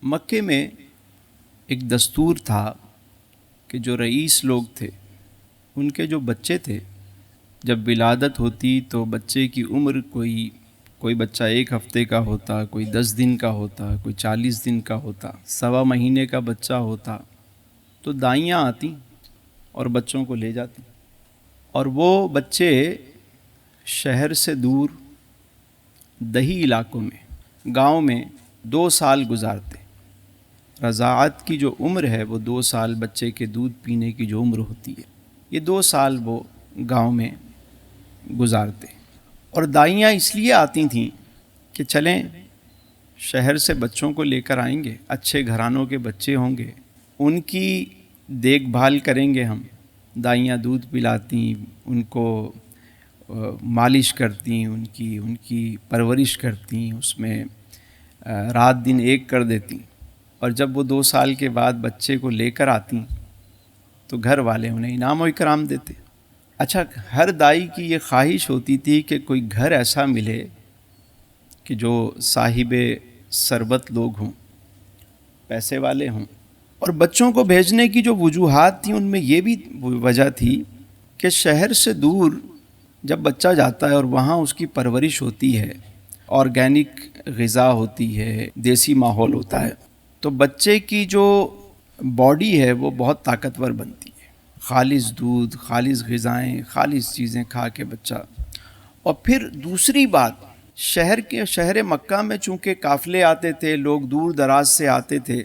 مکے میں ایک دستور تھا کہ جو رئیس لوگ تھے ان کے جو بچے تھے، جب ولادت ہوتی تو بچے کی عمر کوئی بچہ 1 ہفتے کا ہوتا، کوئی 10 دن کا ہوتا، کوئی 40 دن کا ہوتا، 1.25 مہینے کا بچہ ہوتا، تو دائیاں آتی اور بچوں کو لے جاتی، اور وہ بچے شہر سے دور دیہی علاقوں میں، گاؤں میں 2 سال گزارتے۔ رضاعت کی جو عمر ہے وہ 2 سال، بچے کے دودھ پینے کی جو عمر ہوتی ہے، یہ 2 سال وہ گاؤں میں گزارتے۔ اور دائیاں اس لیے آتی تھیں کہ چلیں شہر سے بچوں کو لے کر آئیں گے، اچھے گھرانوں کے بچے ہوں گے، ان کی دیکھ بھال کریں گے ہم۔ دائیاں دودھ پلاتی، ان کو مالش کرتی، ان کی پرورش کرتی، اس میں رات دن ایک کر دیتی، اور جب وہ 2 سال کے بعد بچے کو لے کر آتی تو گھر والے انہیں انعام و اکرام دیتے۔ اچھا، ہر دائی کی یہ خواہش ہوتی تھی کہ کوئی گھر ایسا ملے کہ جو صاحب ثروت لوگ ہوں، پیسے والے ہوں۔ اور بچوں کو بھیجنے کی جو وجوہات تھیں ان میں یہ بھی وجہ تھی کہ شہر سے دور جب بچہ جاتا ہے اور وہاں اس کی پرورش ہوتی ہے، آرگینک غذا ہوتی ہے، دیسی ماحول ہوتا ہے، تو بچے کی جو باڈی ہے وہ بہت طاقتور بنتی ہے۔ خالص دودھ، خالص غذائیں، خالص چیزیں کھا کے بچہ۔ اور پھر دوسری بات، شہر مکہ میں چونکہ قافلے آتے تھے، لوگ دور دراز سے آتے تھے،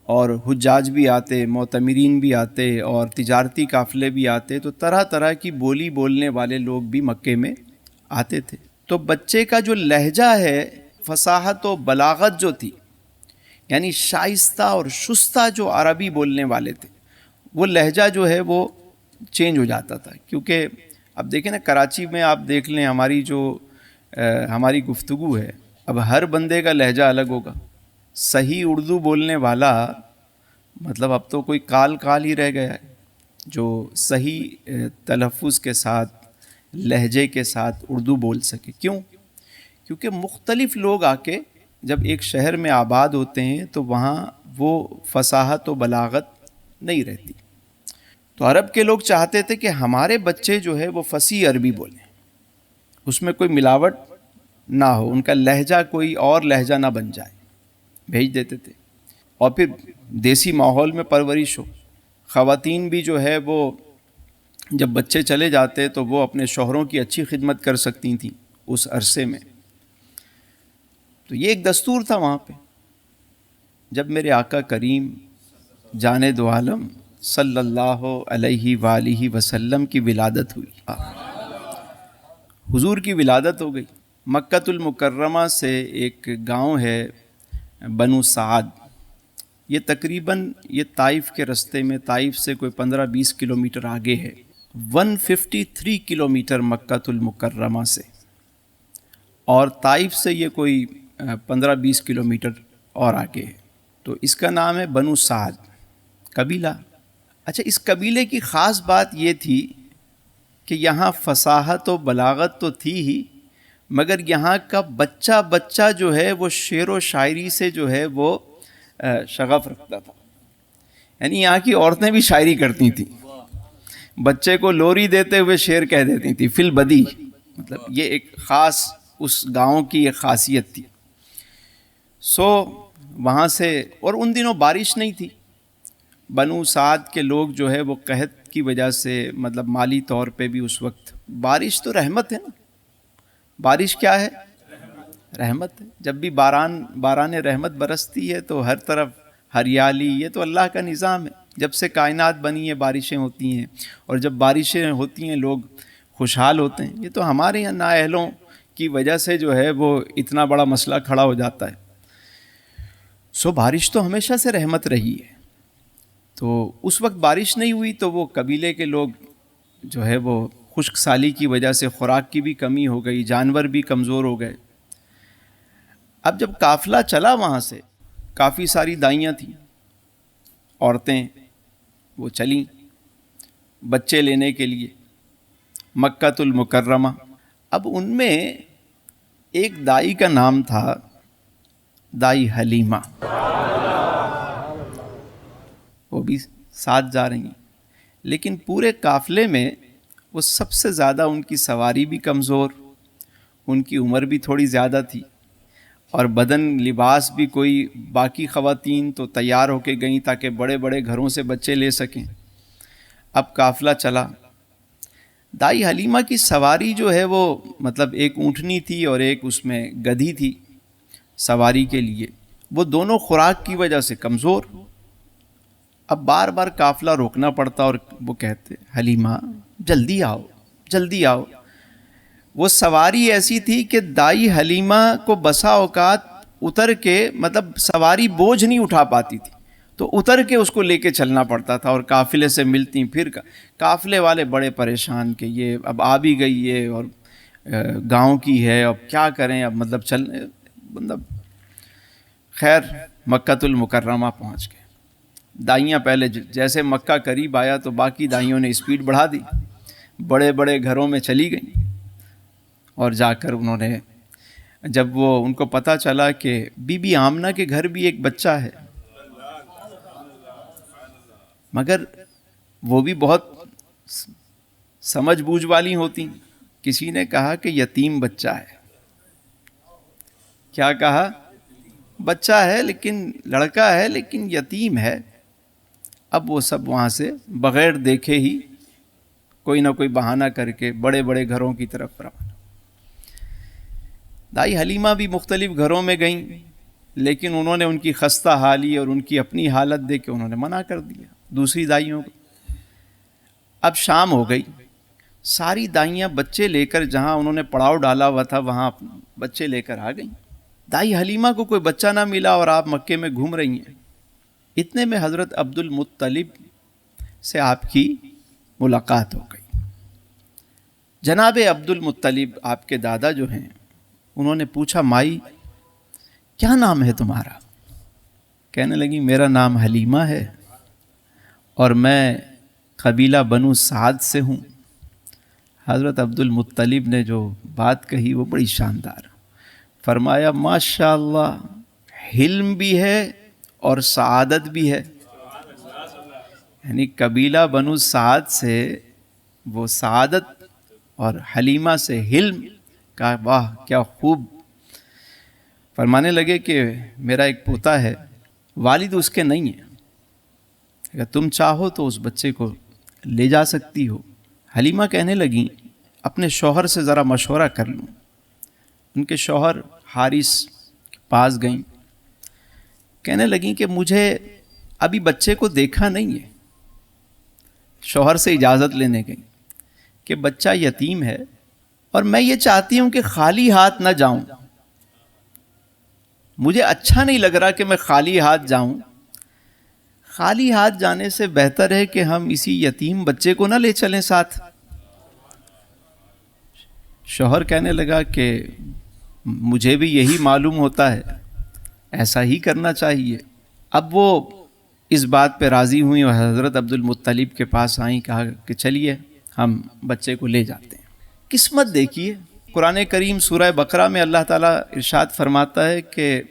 اور حجاج بھی آتے، معتمرین بھی آتے، اور تجارتی قافلے بھی آتے، تو طرح طرح کی بولی بولنے والے لوگ بھی مکے میں آتے تھے۔ تو بچے کا جو لہجہ ہے، فصاحت و بلاغت جو تھی، یعنی شائستہ اور شستہ جو عربی بولنے والے تھے، وہ لہجہ جو ہے وہ چینج ہو جاتا تھا۔ کیونکہ اب دیکھیں نا، کراچی میں آپ دیکھ لیں، ہماری گفتگو ہے، اب ہر بندے کا لہجہ الگ ہوگا۔ صحیح اردو بولنے والا مطلب اب تو کوئی کال ہی رہ گیا ہے، جو صحیح تلفظ کے ساتھ، لہجے کے ساتھ اردو بول سکے۔ کیوں؟ کیونکہ مختلف لوگ آ کے جب ایک شہر میں آباد ہوتے ہیں تو وہاں وہ فصاحت و بلاغت نہیں رہتی۔ تو عرب کے لوگ چاہتے تھے کہ ہمارے بچے جو ہے وہ فصیح عربی بولیں، اس میں کوئی ملاوٹ نہ ہو، ان کا لہجہ کوئی اور لہجہ نہ بن جائے، بھیج دیتے تھے۔ اور پھر دیسی ماحول میں پرورش ہو۔ خواتین بھی جو ہے وہ جب بچے چلے جاتے تو وہ اپنے شوہروں کی اچھی خدمت کر سکتی تھیں اس عرصے میں۔ تو یہ ایک دستور تھا وہاں پہ۔ جب میرے آقا کریم جان دو عالم صلی اللہ علیہ وآلہ وسلم کی ولادت ہوئی، حضور کی ولادت ہو گئی، مکۃ المکرمہ سے ایک گاؤں ہے بنو سعد، یہ تقریباً یہ طائف کے رستے میں، طائف سے کوئی 15-20 کلومیٹر آگے ہے، 153 کلومیٹر مکۃ المکرمہ سے، اور طائف سے یہ کوئی 15-20 کلومیٹر اور آگے ہے۔ تو اس کا نام ہے بنو سعد قبیلہ۔ اچھا، اس قبیلے کی خاص بات یہ تھی کہ یہاں فصاحت و بلاغت تو تھی ہی، مگر یہاں کا بچہ جو ہے وہ شعر و شاعری سے جو ہے وہ شغف رکھتا تھا۔ یعنی یہاں کی عورتیں بھی شاعری کرتی تھیں، بچے کو لوری دیتے ہوئے شعر کہہ دیتی تھی، فی البدی، مطلب یہ ایک خاص اس گاؤں کی ایک خاصیت تھی۔ وہاں سے، اور ان دنوں بارش نہیں تھی، بنو سعد کے لوگ جو ہے وہ قحط کی وجہ سے، مطلب مالی طور پہ بھی اس وقت، بارش تو رحمت ہے نا، بارش کیا ہے؟ رحمت ہے۔ جب بھی باران رحمت برستی ہے تو ہر طرف ہریالی، یہ تو اللہ کا نظام ہے۔ جب سے کائنات بنی ہے بارشیں ہوتی ہیں، اور جب بارشیں ہوتی ہیں لوگ خوشحال ہوتے ہیں۔ یہ تو ہمارے یہاں نااہلوں کی وجہ سے جو ہے وہ اتنا بڑا مسئلہ کھڑا ہو جاتا ہے۔ بارش تو ہمیشہ سے رحمت رہی ہے۔ تو اس وقت بارش نہیں ہوئی تو وہ قبیلے کے لوگ جو ہے وہ خشک سالی کی وجہ سے خوراک کی بھی کمی ہو گئی، جانور بھی کمزور ہو گئے۔ اب جب قافلہ چلا وہاں سے، کافی ساری دائیاں تھیں، عورتیں وہ چلیں بچے لینے کے لیے مکۃ المکرمہ۔ اب ان میں ایک دائی کا نام تھا دائی حلیمہ، وہ بھی ساتھ جا رہی ہیں، لیکن پورے قافلے میں وہ سب سے زیادہ، ان کی سواری بھی کمزور، ان کی عمر بھی تھوڑی زیادہ تھی، اور بدن لباس بھی کوئی، باقی خواتین تو تیار ہو کے گئیں تاکہ بڑے بڑے گھروں سے بچے لے سکیں۔ اب قافلہ چلا، دائی حلیمہ کی سواری جو ہے وہ مطلب ایک اونٹنی تھی اور ایک اس میں گدھی تھی سواری کے لیے، وہ دونوں خوراک کی وجہ سے کمزور۔ اب بار بار قافلہ روکنا پڑتا اور وہ کہتے حلیمہ جلدی آؤ جلدی آؤ۔ وہ سواری ایسی تھی کہ دائی حلیمہ کو بسا اوقات اتر کے، مطلب سواری بوجھ نہیں اٹھا پاتی تھی تو اتر کے اس کو لے کے چلنا پڑتا تھا، اور قافلے سے ملتی پھر قافلے والے بڑے پریشان کہ یہ اب آ بھی گئی ہے اور گاؤں کی ہے، اب کیا کریں، اب مطلب خیر مکہ المکرمہ پہنچ گئے۔ دائیاں پہلے جیسے مکہ قریب آیا تو باقی دائیوں نے اسپیڈ بڑھا دی، بڑے بڑے گھروں میں چلی گئیں، اور جا کر انہوں نے، جب وہ ان کو پتہ چلا کہ بی بی آمنہ کے گھر بھی ایک بچہ ہے، مگر وہ بھی بہت سمجھ بوجھ والی ہوتی، کسی نے کہا کہ یتیم بچہ ہے۔ کیا کہا؟ بچہ ہے لیکن لڑکا ہے لیکن یتیم ہے۔ اب وہ سب وہاں سے بغیر دیکھے ہی کوئی نہ کوئی بہانہ کر کے بڑے بڑے گھروں کی طرف روانہ۔ دائی حلیمہ بھی مختلف گھروں میں گئیں، لیکن انہوں نے ان کی خستہ حالی اور ان کی اپنی حالت دیکھ کے انہوں نے منع کر دیا دوسری دائیوں کو۔ اب شام ہو گئی، ساری دائیاں بچے لے کر جہاں انہوں نے پڑاؤ ڈالا ہوا تھا وہاں بچے لے کر آ گئیں۔ دائی حلیمہ کو کوئی بچہ نہ ملا اور آپ مکے میں گھوم رہی ہیں۔ اتنے میں حضرت عبد المطلب سے آپ کی ملاقات ہو گئی۔ جناب عبد المطلب آپ کے دادا جو ہیں، انہوں نے پوچھا مائی کیا نام ہے تمہارا؟ کہنے لگی میرا نام حلیمہ ہے اور میں قبیلہ بنو سعد سے ہوں۔ حضرت عبد المطلب نے جو بات کہی وہ بڑی شاندار، فرمایا ماشاء اللہ، حلم بھی ہے اور سعادت بھی ہے۔ یعنی قبیلہ بنو سعد سے وہ سعادت اور حلیمہ سے حلم کا، واہ کیا خوب۔ فرمانے لگے کہ میرا ایک پوتا ہے، والد اس کے نہیں ہے، اگر تم چاہو تو اس بچے کو لے جا سکتی ہو۔ حلیمہ کہنے لگیں اپنے شوہر سے ذرا مشورہ کر لوں۔ ان کے شوہر حارث کے پاس گئیں، کہنے لگیں کہ مجھے ابھی بچے کو دیکھا نہیں ہے۔ شوہر سے اجازت لینے گئیں کہ بچہ یتیم ہے اور میں یہ چاہتی ہوں کہ خالی ہاتھ نہ جاؤں، مجھے اچھا نہیں لگ رہا کہ میں خالی ہاتھ جاؤں، خالی ہاتھ جانے سے بہتر ہے کہ ہم اسی یتیم بچے کو نہ لے چلیں ساتھ۔ شوہر کہنے لگا کہ مجھے بھی یہی معلوم ہوتا ہے، ایسا ہی کرنا چاہیے۔ اب وہ اس بات پہ راضی ہوئیں اور حضرت عبد المطلب کے پاس آئیں، کہا کہ چلیے ہم بچے کو لے جاتے ہیں۔ قسمت دیکھیے، قرآن کریم سورہ بقرہ میں اللہ تعالیٰ ارشاد فرماتا ہے کہ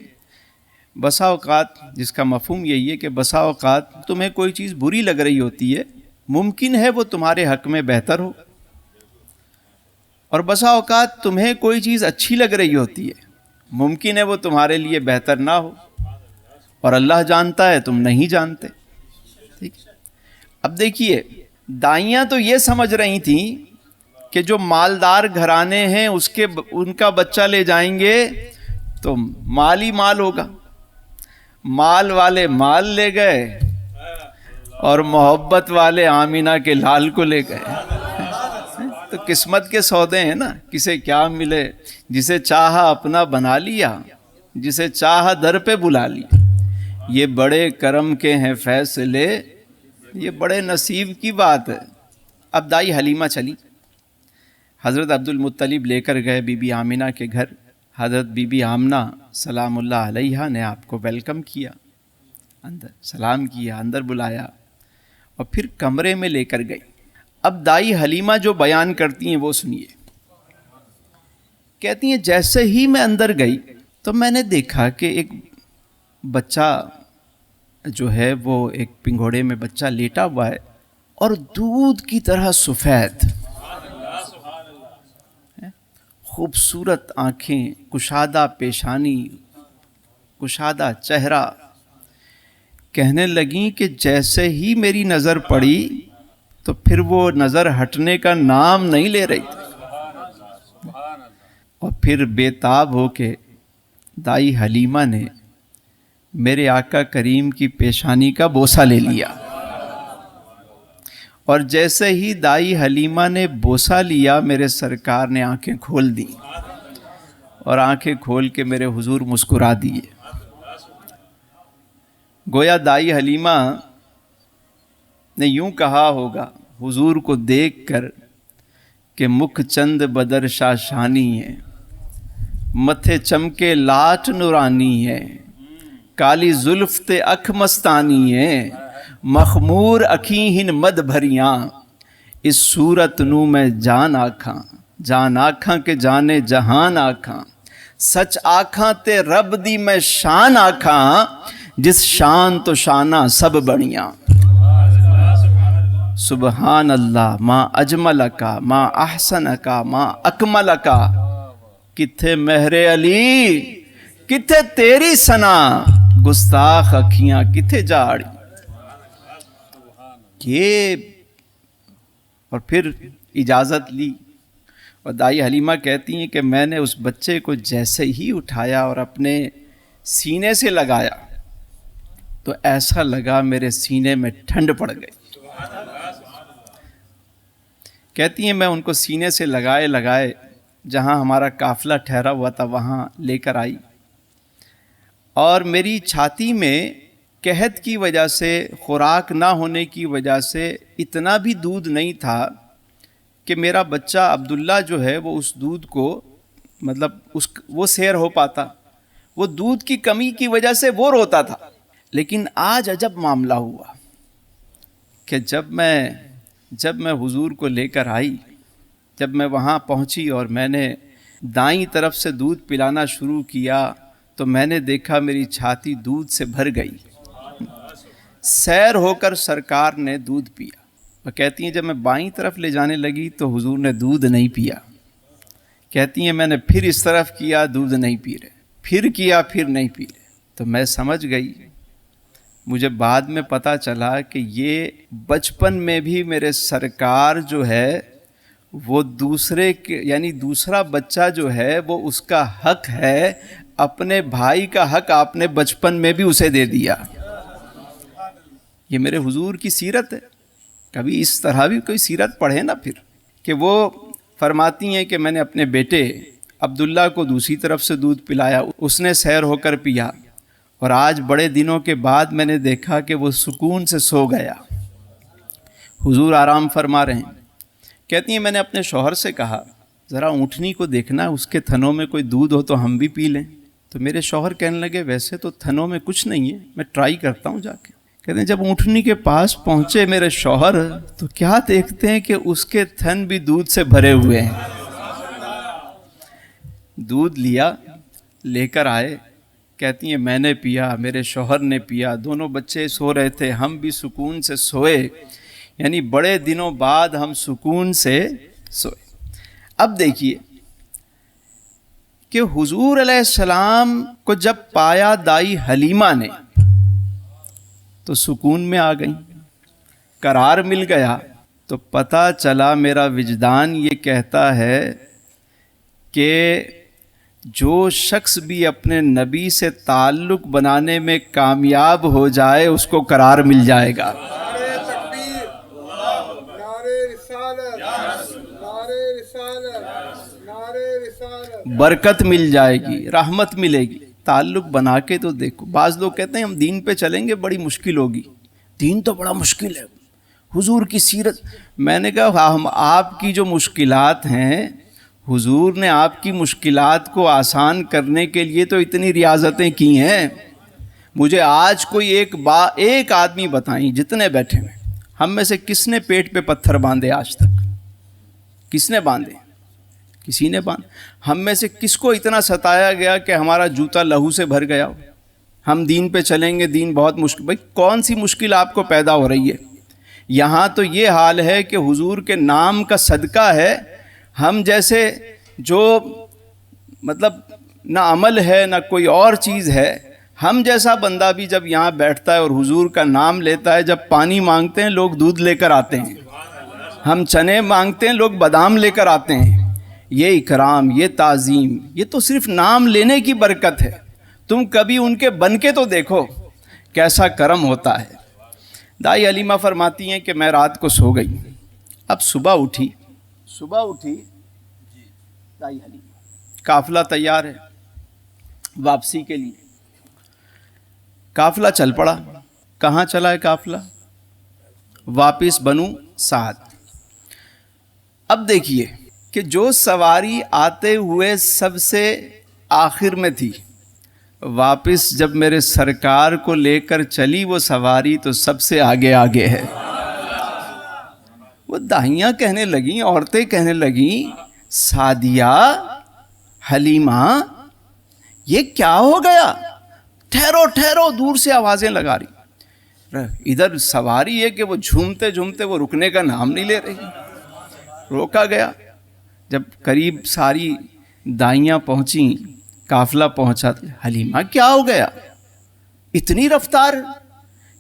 بسا اوقات، جس کا مفہوم یہی ہے کہ بسا اوقات تمہیں کوئی چیز بری لگ رہی ہوتی ہے، ممکن ہے وہ تمہارے حق میں بہتر ہو، اور بسا اوقات تمہیں کوئی چیز اچھی لگ رہی ہوتی ہے، ممکن ہے وہ تمہارے لیے بہتر نہ ہو، اور اللہ جانتا ہے تم نہیں جانتے۔ ٹھیک ہے؟ اب دیکھیے، دائیاں تو یہ سمجھ رہی تھیں کہ جو مالدار گھرانے ہیں ان کا بچہ لے جائیں گے تو مال ہی مال ہوگا، مال والے مال لے گئے اور محبت والے آمینہ کے لال کو لے گئے۔ تو قسمت کے سودے ہیں نا، کسے کیا ملے، جسے چاہا اپنا بنا لیا، جسے چاہا در پہ بلا لیا۔ یہ بڑے کرم کے ہیں فیصلے، یہ بڑے نصیب کی بات ہے۔ اب دائی حلیمہ چلی، حضرت عبد المطلب لے کر گئے بی بی آمنہ کے گھر۔ حضرت بی بی آمنہ سلام اللہ علیہا نے آپ کو ویلکم کیا، اندر سلام کیا، اندر بلایا اور پھر کمرے میں لے کر گئی۔ اب دائی حلیمہ جو بیان کرتی ہیں وہ سنیے۔ کہتی ہیں جیسے ہی میں اندر گئی تو میں نے دیکھا کہ ایک بچہ جو ہے وہ ایک پنگھوڑے میں بچہ لیٹا ہوا ہے اور دودھ کی طرح سفید، خوبصورت آنکھیں، کشادہ پیشانی، کشادہ چہرہ. کہنے لگیں کہ جیسے ہی میری نظر پڑی تو پھر وہ نظر ہٹنے کا نام نہیں لے رہی تھی. اور پھر بے تاب ہو کے دائی حلیمہ نے میرے آقا کریم کی پیشانی کا بوسہ لے لیا. اور جیسے ہی دائی حلیمہ نے بوسہ لیا میرے سرکار نے آنکھیں کھول دی اور آنکھیں کھول کے میرے حضور مسکرا دیے. گویا دائی حلیمہ نے یوں کہا ہوگا حضور کو دیکھ کر کہ مکھ چند بدر شاشانی ہے، متھے چمکے لاٹ نورانی ہے، کالی زلف تے اکھ مستانی ہے، مخمور اکھیں ہن مد بھریاں، اس صورت نو میں جان آکھاں کہ جانے جہان آکھاں، سچ آکھاں تے رب دی میں شان آکھاں، جس شان تو شانہ سب بڑیاں. سبحان اللہ ما اجملکا ما احسنکا ما اکملکا. کتھے مہر علی کتھے تیری ثنا، گستاخ اکھیاں کتھے جاڑی. یہ اور پھر اجازت لی اور دائی حلیمہ کہتی ہیں کہ میں نے اس بچے کو جیسے ہی اٹھایا اور اپنے سینے سے لگایا تو ایسا لگا میرے سینے میں ٹھنڈ پڑ گئی. کہتی ہیں میں ان کو سینے سے لگائے جہاں ہمارا قافلہ ٹھہرا ہوا تھا وہاں لے کر آئی، اور میری چھاتی میں قحط کی وجہ سے، خوراک نہ ہونے کی وجہ سے اتنا بھی دودھ نہیں تھا کہ میرا بچہ عبداللہ جو ہے وہ اس دودھ کو وہ سیر ہو پاتا. وہ دودھ کی کمی کی وجہ سے وہ روتا تھا. لیکن آج عجب معاملہ ہوا کہ جب میں حضور کو لے کر آئی، جب میں وہاں پہنچی اور میں نے دائیں طرف سے دودھ پلانا شروع کیا تو میں نے دیکھا میری چھاتی دودھ سے بھر گئی. سیر ہو کر سرکار نے دودھ پیا. اور کہتی ہیں جب میں بائیں طرف لے جانے لگی تو حضور نے دودھ نہیں پیا. کہتی ہیں میں نے پھر اس طرف کیا، دودھ نہیں پی رہے، پھر کیا، پھر نہیں پی رہے. تو میں سمجھ گئی. مجھے بعد میں پتہ چلا کہ یہ بچپن میں بھی میرے سرکار جو ہے وہ دوسرے کے یعنی دوسرا بچہ جو ہے وہ اس کا حق ہے، اپنے بھائی کا حق آپ نے بچپن میں بھی اسے دے دیا. یہ میرے حضور کی سیرت ہے. کبھی اس طرح بھی کوئی سیرت پڑھے نا پھر، کہ وہ فرماتی ہیں کہ میں نے اپنے بیٹے عبداللہ کو دوسری طرف سے دودھ پلایا، اس نے سیر ہو کر پیا، اور آج بڑے دنوں کے بعد میں نے دیکھا کہ وہ سکون سے سو گیا. حضور آرام فرما رہے ہیں. کہتی ہیں میں نے اپنے شوہر سے کہا ذرا اونٹنی کو دیکھنا، اس کے تھنوں میں کوئی دودھ ہو تو ہم بھی پی لیں. تو میرے شوہر کہنے لگے ویسے تو تھنوں میں کچھ نہیں ہے، میں ٹرائی کرتا ہوں جا کے. کہتے ہیں جب اونٹنی کے پاس پہنچے میرے شوہر تو کیا دیکھتے ہیں کہ اس کے تھن بھی دودھ سے بھرے ہوئے ہیں. دودھ لیا، لے کر آئے. کہتی ہیں میں نے پیا، میرے شوہر نے پیا، دونوں بچے سو رہے تھے، ہم بھی سکون سے سوئے. یعنی بڑے دنوں بعد ہم سکون سے سوئے. اب دیکھیے کہ حضور علیہ السلام کو جب پایا دائی حلیمہ نے تو سکون میں آ گئی، قرار مل گیا. تو پتہ چلا میرا وجدان یہ کہتا ہے کہ جو شخص بھی اپنے نبی سے تعلق بنانے میں کامیاب ہو جائے اس کو قرار مل جائے گا. برکت مل جائے گی، رحمت ملے گی. تعلق بنا کے تو دیکھو. بعض لوگ کہتے ہیں ہم دین پہ چلیں گے بڑی مشکل ہوگی. دین تو بڑا مشکل ہے، حضور کی سیرت. میں نے کہا ہم آپ کی جو مشکلات ہیں، حضور نے آپ کی مشکلات کو آسان کرنے کے لیے تو اتنی ریاضتیں کی ہیں. مجھے آج کوئی ایک آدمی بتائیں جتنے بیٹھے ہیں ہم میں سے کس نے پیٹ پہ پتھر باندھے آج تک؟ کس نے باندھے؟ کسی نے باندھ. ہم میں سے کس کو اتنا ستایا گیا کہ ہمارا جوتا لہو سے بھر گیا ہو؟ ہم دین پہ چلیں گے، دین بہت مشکل. بھائی کون سی مشکل آپ کو پیدا ہو رہی ہے؟ یہاں تو یہ حال ہے کہ حضور کے نام کا صدقہ ہے. ہم جیسے جو مطلب نہ عمل ہے نہ کوئی اور چیز ہے، ہم جیسا بندہ بھی جب یہاں بیٹھتا ہے اور حضور کا نام لیتا ہے، جب پانی مانگتے ہیں لوگ دودھ لے کر آتے ہیں، ہم چنے مانگتے ہیں لوگ بادام لے کر آتے ہیں. یہ اکرام، یہ تعظیم، یہ تو صرف نام لینے کی برکت ہے. تم کبھی ان کے بن کے تو دیکھو کیسا کرم ہوتا ہے. دائی حلیمہ فرماتی ہیں کہ میں رات کو سو گئی، اب صبح اٹھی دائی حلیمہ، قافلہ تیار ہے واپسی کے لیے. قافلہ چل پڑا. کہاں چلا ہے قافلہ؟ واپس بنو سعد. اب دیکھیے کہ جو سواری آتے ہوئے سب سے آخر میں تھی، واپس جب میرے سرکار کو لے کر چلی وہ سواری تو سب سے آگے آگے ہے. وہ داہیاں کہنے لگیں، عورتیں کہنے لگیں، سعدیہ، حلیمہ، یہ کیا ہو گیا؟ ٹھہرو ٹھہرو، دور سے آوازیں لگا رہی. ادھر سواری ہے کہ وہ جھومتے جھومتے وہ رکنے کا نام نہیں لے رہی. روکا گیا. جب قریب ساری دائیاں پہنچیں، قافلہ پہنچا، حلیمہ کیا ہو گیا؟ اتنی رفتار؟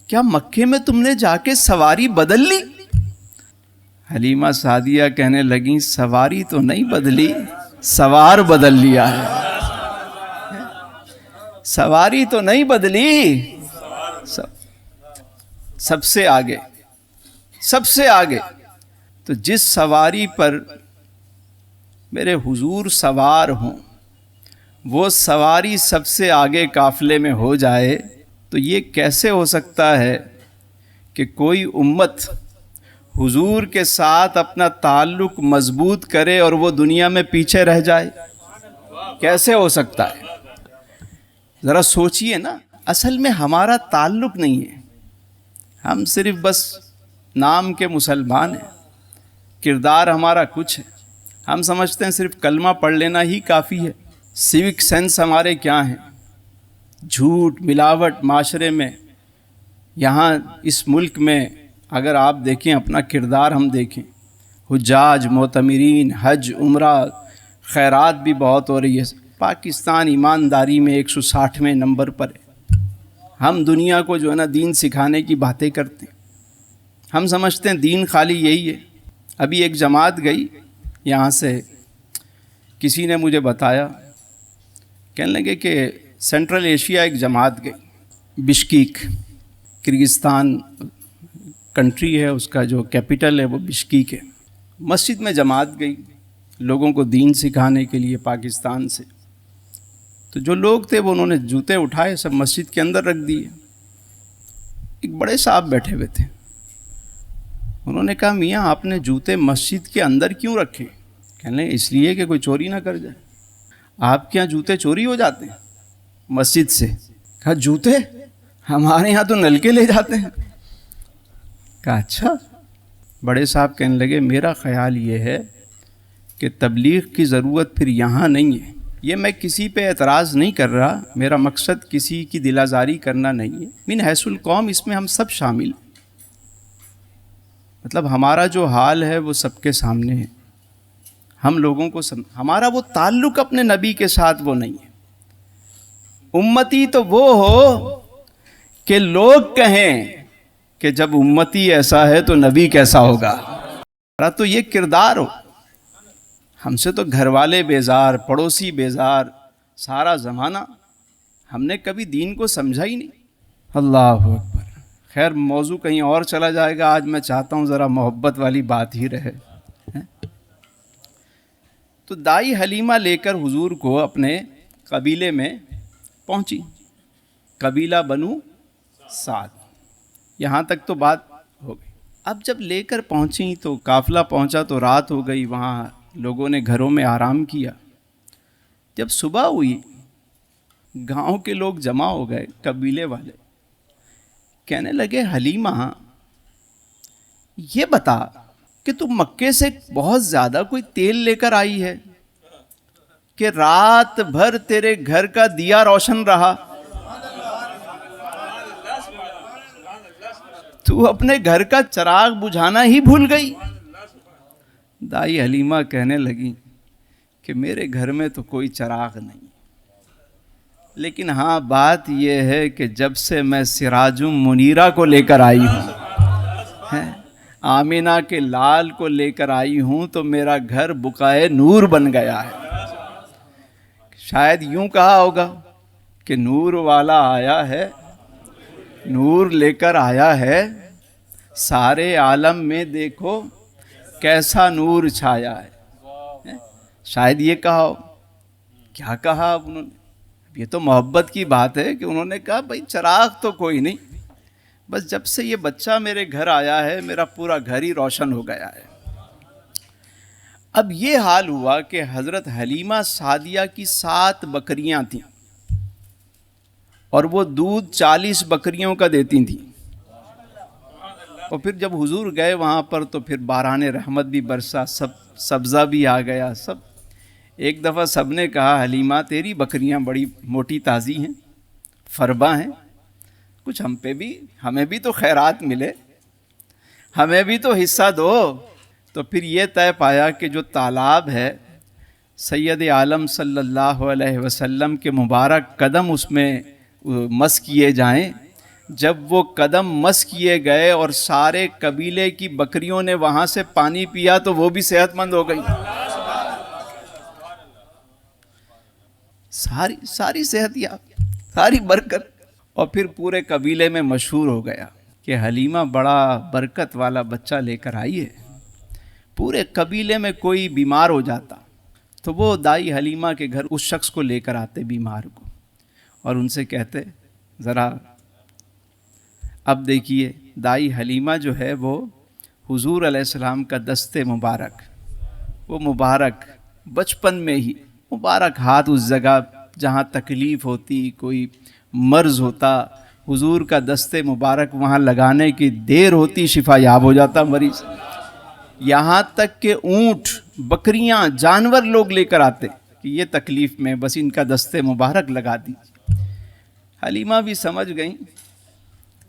کیا مکے میں تم نے جا کے سواری بدل لی؟ حلیمہ سعدیہ کہنے لگیں، سواری تو نہیں بدلی، سوار بدل لیا ہے. سواری تو نہیں بدلی، سب سے آگے، سب سے آگے. تو جس سواری پر میرے حضور سوار ہوں، وہ سواری سب سے آگے قافلے میں ہو جائے تو یہ کیسے ہو سکتا ہے کہ کوئی امت حضور کے ساتھ اپنا تعلق مضبوط کرے اور وہ دنیا میں پیچھے رہ جائے؟ کیسے ہو سکتا ہے؟ ذرا سوچئے نا. اصل میں ہمارا تعلق نہیں ہے، ہم صرف بس نام کے مسلمان ہیں، کردار ہمارا کچھ ہے. ہم سمجھتے ہیں صرف کلمہ پڑھ لینا ہی کافی ہے. سیوک سینس ہمارے کیا ہیں؟ جھوٹ، ملاوٹ معاشرے میں. یہاں اس ملک میں اگر آپ دیکھیں، اپنا کردار ہم دیکھیں، حجاج، معتمرین، حج، عمرہ، خیرات بھی بہت ہو رہی ہے. پاکستان ایمانداری میں 160ویں نمبر پر ہے. ہم دنیا کو جو ہے نا دین سکھانے کی باتیں کرتے ہیں. ہم سمجھتے ہیں دین خالی یہی ہے. ابھی ایک جماعت گئی یہاں سے، کسی نے مجھے بتایا، کہنے لگے کہ سینٹرل ایشیا ایک جماعت گئی، بشکیک، کرگستان کنٹری ہے، اس کا جو کیپٹل ہے وہ بشکیک ہے. مسجد میں جماعت گئی لوگوں کو دین سکھانے کے لیے پاکستان سے. تو جو لوگ تھے وہ انہوں نے جوتے اٹھائے، سب مسجد کے اندر رکھ دیے. ایک بڑے صاحب بیٹھے ہوئے تھے، انہوں نے کہا، میاں آپ نے جوتے مسجد کے اندر کیوں رکھے؟ کہنے لگے اس لیے کہ کوئی چوری نہ کر جائے. آپ کے یہاں جوتے چوری ہو جاتے ہیں مسجد سے؟ کہا جوتے ہمارے یہاں تو نل کے لے جاتے ہیں. کہا اچھا. بڑے صاحب کہنے لگے میرا خیال یہ ہے کہ تبلیغ کی ضرورت پھر یہاں نہیں ہے. یہ میں کسی پہ اعتراض نہیں کر رہا، میرا مقصد کسی کی دل آزاری کرنا نہیں ہے. من حیث القوم اس میں ہم سب شامل ہیں. مطلب ہمارا جو حال ہے وہ سب کے سامنے ہے. ہم لوگوں کو ہمارا وہ تعلق اپنے نبی کے ساتھ وہ نہیں ہے. امتی تو وہ ہو کہ لوگ کہیں کہ جب امتی ایسا ہے تو نبی کیسا ہوگا. تو یہ کردار ہو. ہم سے تو گھر والے بیزار، پڑوسی بیزار، سارا زمانہ. ہم نے کبھی دین کو سمجھا ہی نہیں. اللہ اکبر. خیر موضوع کہیں اور چلا جائے گا. آج میں چاہتا ہوں ذرا محبت والی بات ہی رہے. تو دائی حلیمہ لے کر حضور کو اپنے قبیلے میں پہنچی، قبیلہ بنو سعد. یہاں تک تو بات ہو گئی. اب جب لے کر پہنچی تو قافلہ پہنچا تو رات ہو گئی. وہاں لوگوں نے گھروں میں آرام کیا. جب صبح ہوئی گاؤں کے لوگ جمع ہو گئے، قبیلے والے. کہنے لگے حلیمہ یہ بتا کہ تم مکے سے بہت زیادہ کوئی تیل لے کر آئی ہے. کہ رات بھر تیرے گھر کا دیا روشن رہا، تو اپنے گھر کا چراغ بجھانا ہی بھول گئی۔ دائی حلیمہ کہنے لگی کہ میرے گھر میں تو کوئی چراغ نہیں، لیکن ہاں بات یہ ہے کہ جب سے میں سراج منیرہ کو لے کر آئی ہوں، آمینہ کے لال کو لے کر آئی ہوں، تو میرا گھر بقعۂ نور بن گیا ہے۔ شاید یوں کہا ہوگا کہ نور والا آیا ہے، نور لے کر آیا ہے، سارے عالم میں دیکھو کیسا نور چھایا ہے۔ شاید یہ کہا ہو۔ کیا کہا اب انہوں نے؟ یہ تو محبت کی بات ہے کہ انہوں نے کہا بھائی چراغ تو کوئی نہیں، بس جب سے یہ بچہ میرے گھر آیا ہے میرا پورا گھر ہی روشن ہو گیا ہے۔ اب یہ حال ہوا کہ حضرت حلیمہ سعدیہ کی 7 بکریاں تھیں اور وہ دودھ 40 بکریوں کا دیتی تھیں، اور پھر جب حضور گئے وہاں پر تو پھر باران رحمت بھی برسا، سب سبزہ بھی آ گیا، سب ایک دفعہ سب نے کہا حلیمہ تیری بکریاں بڑی موٹی تازی ہیں، فربا ہیں، کچھ ہمیں بھی تو خیرات ملے، ہمیں بھی تو حصہ دو۔ تو پھر یہ طے پایا کہ جو تالاب ہے سید عالم صلی اللہ علیہ وسلم کے مبارک قدم اس میں مس کیے جائیں۔ جب وہ قدم مس کیے گئے اور سارے قبیلے کی بکریوں نے وہاں سے پانی پیا تو وہ بھی صحت مند ہو گئی، ساری صحت یاب، ساری برکت۔ اور پھر پورے قبیلے میں مشہور ہو گیا کہ حلیمہ بڑا برکت والا بچہ لے کر آئی ہے۔ پورے قبیلے میں کوئی بیمار ہو جاتا تو وہ دائی حلیمہ کے گھر اس شخص کو لے کر آتے بیمار کو، اور ان سے کہتے ذرا اب دیکھیے دائی حلیمہ جو ہے وہ حضور علیہ السلام کا دست مبارک، وہ مبارک بچپن میں ہی مبارک ہاتھ اس جگہ جہاں تکلیف ہوتی، کوئی مرض ہوتا، حضور کا دست مبارک وہاں لگانے کی دیر ہوتی شفا یاب ہو جاتا مریض۔ یہاں تک کہ اونٹ، بکریاں، جانور لوگ لے کر آتے کہ یہ تکلیف میں بس ان کا دست مبارک لگا دیجیے۔ حلیمہ بھی سمجھ گئیں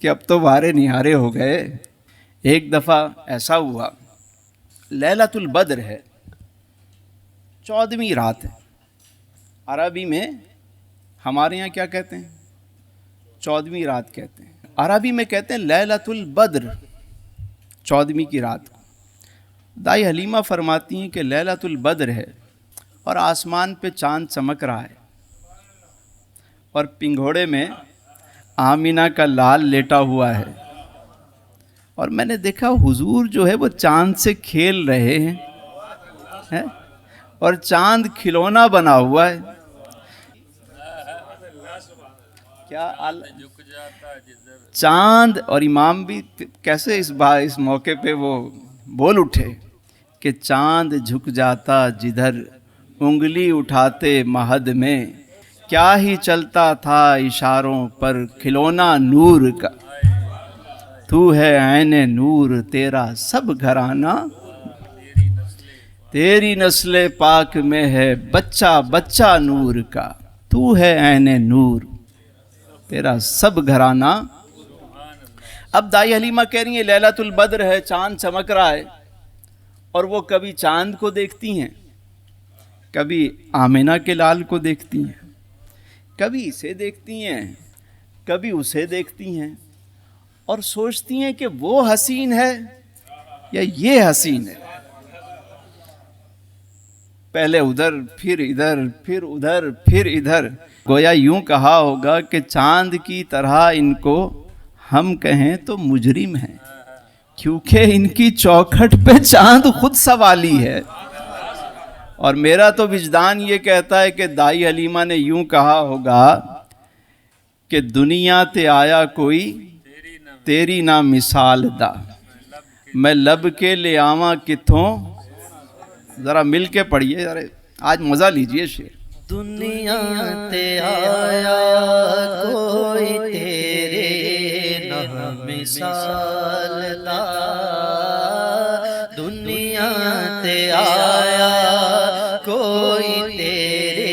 کہ اب تو وارے نہارے ہو گئے۔ ایک دفعہ ایسا ہوا، لیلۃ البدر ہے، 14ویں رات ہے، عربی میں ہمارے یہاں کیا کہتے ہیں؟ 14ویں رات کہتے ہیں، عربی میں کہتے ہیں لیلۃ البدر، 14ویں کی رات کو۔ دائی حلیمہ فرماتی ہیں کہ لیلۃ البدر ہے اور آسمان پہ چاند چمک رہا ہے، اور پنگھوڑے میں آمینہ کا لال لیٹا ہوا ہے، اور میں نے دیکھا حضور جو ہے وہ چاند سے کھیل رہے ہیں، اور چاند کھلونا بنا ہوا ہے۔ کیا چاند، اور امام بھی کیسے اس موقع پہ وہ بول اٹھے کہ چاند جھک جاتا جدھر انگلی اٹھاتے مہد میں، کیا ہی چلتا تھا اشاروں پر کھلونا نور کا، تو ہے عین نور تیرا سب گھرانہ، تیری نسل پاک میں ہے بچہ بچہ نور کا، تو ہے عین نور تیرا سب گھرانہ۔ اب دائی حلیمہ کہہ رہی ہیں لیلۃ البدر ہے، چاند چمک رہا ہے، اور وہ کبھی چاند کو دیکھتی ہیں، کبھی آمینہ کے لال کو دیکھتی ہیں، کبھی اسے دیکھتی ہیں، کبھی اسے دیکھتی ہیں، اور سوچتی ہیں کہ وہ حسین ہے یا یہ حسین ہے۔ پہلے ادھر، پھر ادھر، پھر ادھر، پھر ادھر، گویا یوں کہا ہوگا کہ چاند کی طرح ان کو ہم کہیں تو مجرم ہیں، کیونکہ ان کی چوکھٹ پہ چاند خود سوالی ہے۔ اور میرا تو وجدان یہ کہتا ہے کہ دائی حلیمہ نے یوں کہا ہوگا کہ دنیا تے آیا کوئی تیری نہ مثال دا، میں لب کے لے آواں کتھوں، ذرا مل کے پڑھیے، آج مزہ لیجئے شعر۔ دنیا تے آیا کوئی تیرے نہ مثال دا، دنیا تے آیا کوئی تیرے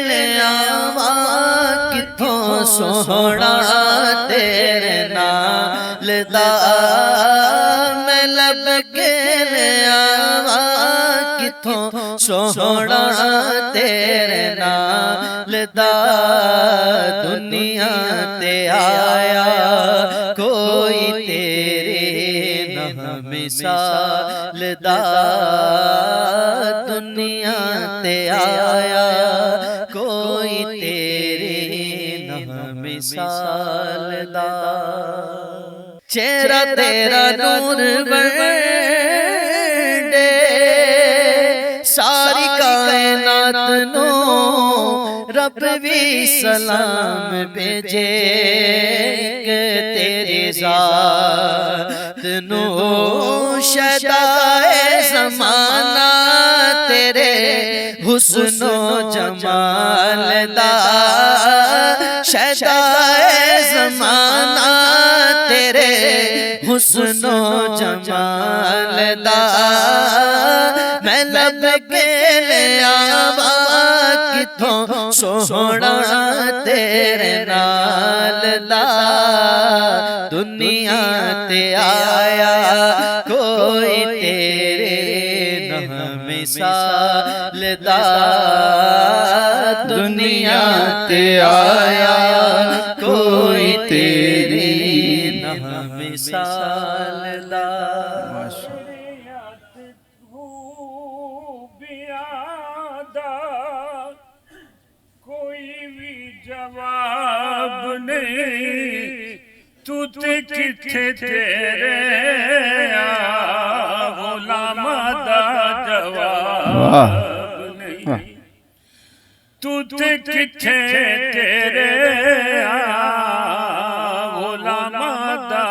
ਲਿਆਵਾ ਕਿੱਥੋਂ ਸੋਹਣਾ ਤੇਰੇ ਨਾਲ ਦਾ ਮੈਂ ਲੱਭ ਕੇ ਲਿਆਵਾ ਕਿੱਥੋਂ ਸੋਹਣਾ ਤੇਰੇ ਨਾਲ ਦਾ ਦੁਨੀਆ ਤੇ ਆਇਆ ਕੋਈ ਤੇਰੇ ਨਾ ਮਿਸਾਲ ਦਾ ਦੁਨੀਆ ਤੇ ਆਇਆ ਕੋਈ ਤੇਰੇ ਨਾ ਮਿਸਾਲ ਦਾ ਚਿਹਰਾ ਤੇਰਾ ਨੂਰ ਵਰਡੇ ਸਾਰੀ ਕਾਇਨਾਤ ਨੂੰ ਰੱਬ ਵੀ ਸਲਾਮ ਭੇਜੇ ਕਿ ਤੇਰੀ ਜ਼ਾਤ ਨੂੰ ਸ਼ੈਦਾਏ ਜ਼ਮਾਨਾ ਤੇਰੇ ਹੁਸਨੋ ਜਮਾਲ ਦਾ ਸ਼ੈਦਾਏ ਜ਼ਮਾਨਾ ਤੇਰੇ ਹੁਸਨੋ ਜਮਾਲ ਦਾ ਮੈਂ ਲੱਭ ਕੇ ਲਿਆਵਾ ਕਿੱਥੋਂ ਸੋਹਣਾ ਤੇਰੇ ਨਾਲ ਦਾ ਦੁਨੀਆ ਤੇ ਆਇਆ ਕੋਈ ਤੇਰੇ ਨਾ ਮਿਸਾਲ ਦਾ ਦੁਨੀਆ ਤੇ ਆਇਆ ਕੋਈ ਤੇਰੀ ਨਾ ਮਿਸਾਲ ਦਾ جواب نہیں تو کتھے تیرے غلام دا جواب نہیں تو کتھے تیرے غلام دا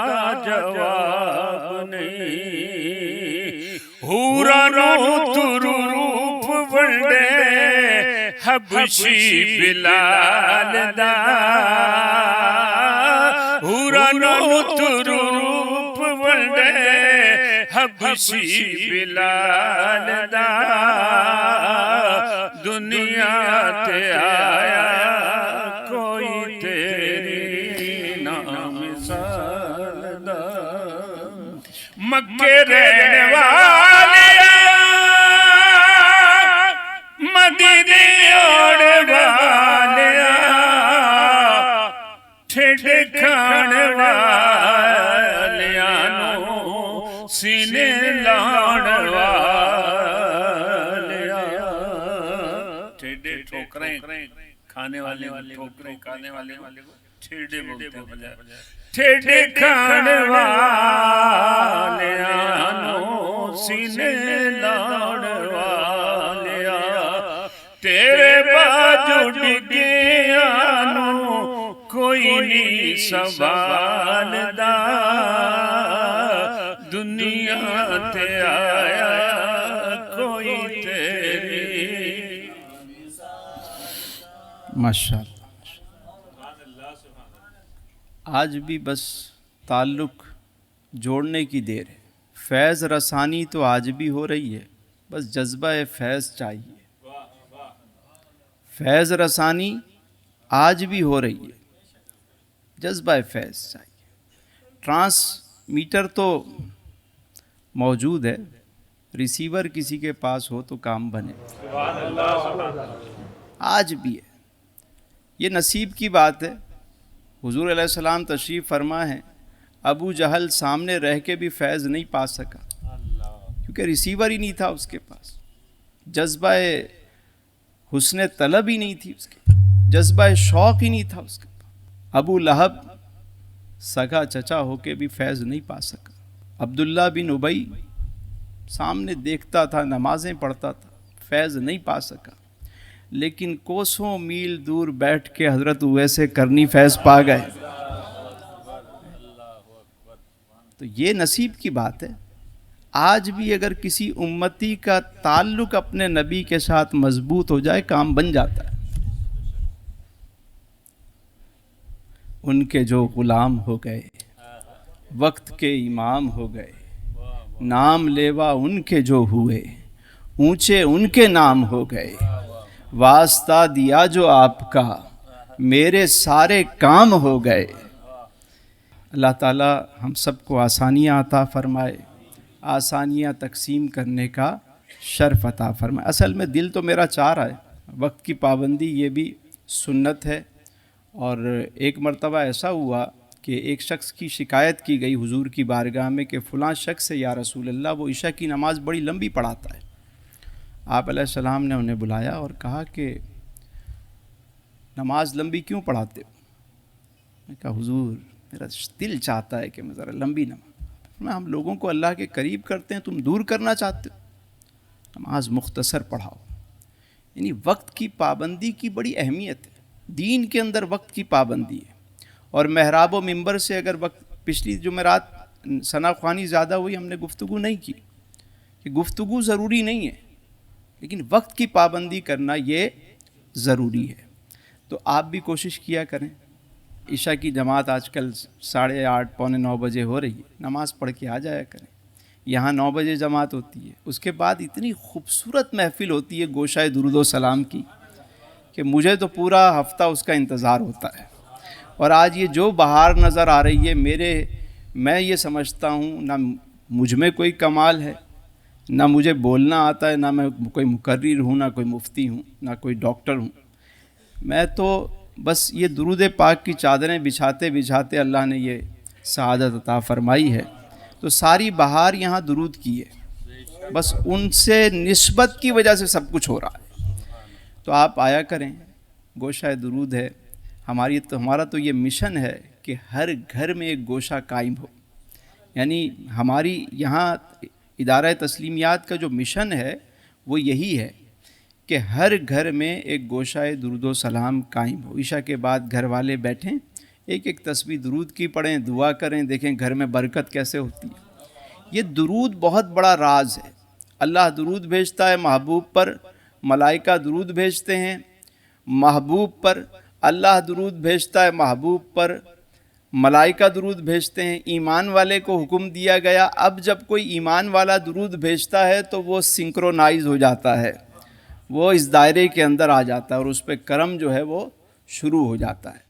جواب نہیں حورانو تو روپ ونڈے حبشی بلال دا حورانو تو روپ ونڈے حبشی بلال دا دنیا تے آیا کوئی تیری نا مثال دا مکے رہنے والیا مدینے اوڑ والیا ٹھڈ کھان والیا نو سینے لاؤن والیا ٹھڈ ٹھوکریں کھانے والے ٹھوکریں کھانے والے ٹھڈ بولتے ہیں ٹھڈ کھان والیا نو سینے لاؤن والیا تیرے باجو ڈگیا نو کوئی نہیں سوال دا دنیا تے آیا کوئی تیری ماشاءاللہ. آج بھی بس تعلق جوڑنے کی دیر ہے. فیض رسانی تو آج بھی ہو رہی ہے, بس جذبہ فیض چاہیے. فیض رسانی آج بھی ہو رہی ہے, جذبہ فیض چاہیے. ٹرانسمیٹر تو موجود ہے, ریسیور کسی کے پاس ہو تو کام بنے. آج بھی ہے, یہ نصیب کی بات ہے. حضور علیہ السلام تشریف فرما ہے, ابو جہل سامنے رہ کے بھی فیض نہیں پا سکا کیونکہ ریسیور ہی نہیں تھا اس کے پاس, جذبہ حسن طلب ہی نہیں تھی اس کے پاس, جذبہ شوق ہی نہیں تھا اس کے پاس. ابو لہب سگا چچا ہو کے بھی فیض نہیں پا سکا. عبداللہ بن ابی سامنے دیکھتا تھا, نمازیں پڑھتا تھا, فیض نہیں پا سکا. لیکن کوسوں میل دور بیٹھ کے حضرت اویس کرنی فیض پا گئے. تو یہ نصیب کی بات ہے. آج بھی اگر کسی امتی کا تعلق اپنے نبی کے ساتھ مضبوط ہو جائے, کام بن جاتا ہے. ان کے جو غلام ہو گئے, وقت کے امام ہو گئے, نام لیوا ان کے جو ہوئے, اونچے ان کے نام ہو گئے, واسطہ دیا جو آپ کا میرے سارے کام ہو گئے۔ اللہ تعالیٰ ہم سب کو آسانیاں عطا فرمائے، آسانیاں تقسیم کرنے کا شرف عطا فرمائے۔ اصل میں دل تو میرا چاہ رہا ہے، وقت کی پابندی یہ بھی سنت ہے، اور ایک مرتبہ ایسا ہوا کہ ایک شخص کی شکایت کی گئی حضور کی بارگاہ میں کہ فلاں شخص ہے یا رسول اللہ، وہ عشاء کی نماز بڑی لمبی پڑھاتا ہے۔ آپ علیہ السلام نے انہیں بلایا اور کہا کہ نماز لمبی کیوں پڑھاتے ہو؟ میں کہا حضور میرا دل چاہتا ہے کہ میں ذرا لمبی نماز، ہم لوگوں کو اللہ کے قریب کرتے ہیں، تم دور کرنا چاہتے ہو، نماز مختصر پڑھاؤ۔ یعنی وقت کی پابندی کی بڑی اہمیت ہے، دین کے اندر وقت کی پابندی ہے۔ اور محراب و منبر سے اگر وقت، پچھلی جمعرات ثنا خوانی زیادہ ہوئی، ہم نے گفتگو نہیں کی کہ گفتگو ضروری نہیں ہے، لیکن وقت کی پابندی کرنا یہ ضروری ہے۔ تو آپ بھی کوشش کیا کریں۔ عشاء کی جماعت آج کل 8:30 پونے 9 بجے ہو رہی ہے، نماز پڑھ کے آ جایا کریں۔ یہاں 9 بجے جماعت ہوتی ہے، اس کے بعد اتنی خوبصورت محفل ہوتی ہے گوشہ درود و سلام کی کہ مجھے تو پورا ہفتہ اس کا انتظار ہوتا ہے۔ اور آج یہ جو بہار نظر آ رہی ہے، میں یہ سمجھتا ہوں نہ مجھ میں کوئی کمال ہے، نہ مجھے بولنا آتا ہے، نہ میں کوئی مقرر ہوں، نہ کوئی مفتی ہوں، نہ کوئی ڈاکٹر ہوں۔ میں تو بس یہ درود پاک کی چادریں بچھاتے بچھاتے اللہ نے یہ سعادت عطا فرمائی ہے۔ تو ساری بہار یہاں درود کی ہے، بس ان سے نسبت کی وجہ سے سب کچھ ہو رہا ہے۔ تو آپ آیا کریں، گوشہ درود ہے ہمارا تو یہ مشن ہے کہ ہر گھر میں ایک گوشہ قائم ہو۔ یعنی ہماری یہاں ادارہ تسلیمیات کا جو مشن ہے وہ یہی ہے کہ ہر گھر میں ایک گوشہ درود و سلام قائم ہو۔ عشاء کے بعد گھر والے بیٹھیں، ایک ایک تسبیح درود کی پڑھیں، دعا کریں، دیکھیں گھر میں برکت کیسے ہوتی ہے۔ یہ درود بہت بڑا راز ہے۔ اللہ درود بھیجتا ہے محبوب پر، ملائکہ درود بھیجتے ہیں محبوب پر، اللہ درود بھیجتا ہے محبوب پر، ملائکہ درود بھیجتے ہیں۔ ایمان والے کو حکم دیا گیا، اب جب کوئی ایمان والا درود بھیجتا ہے تو وہ سنکرونائز ہو جاتا ہے، وہ اس دائرے کے اندر آ جاتا ہے، اور اس پہ کرم جو ہے وہ شروع ہو جاتا ہے۔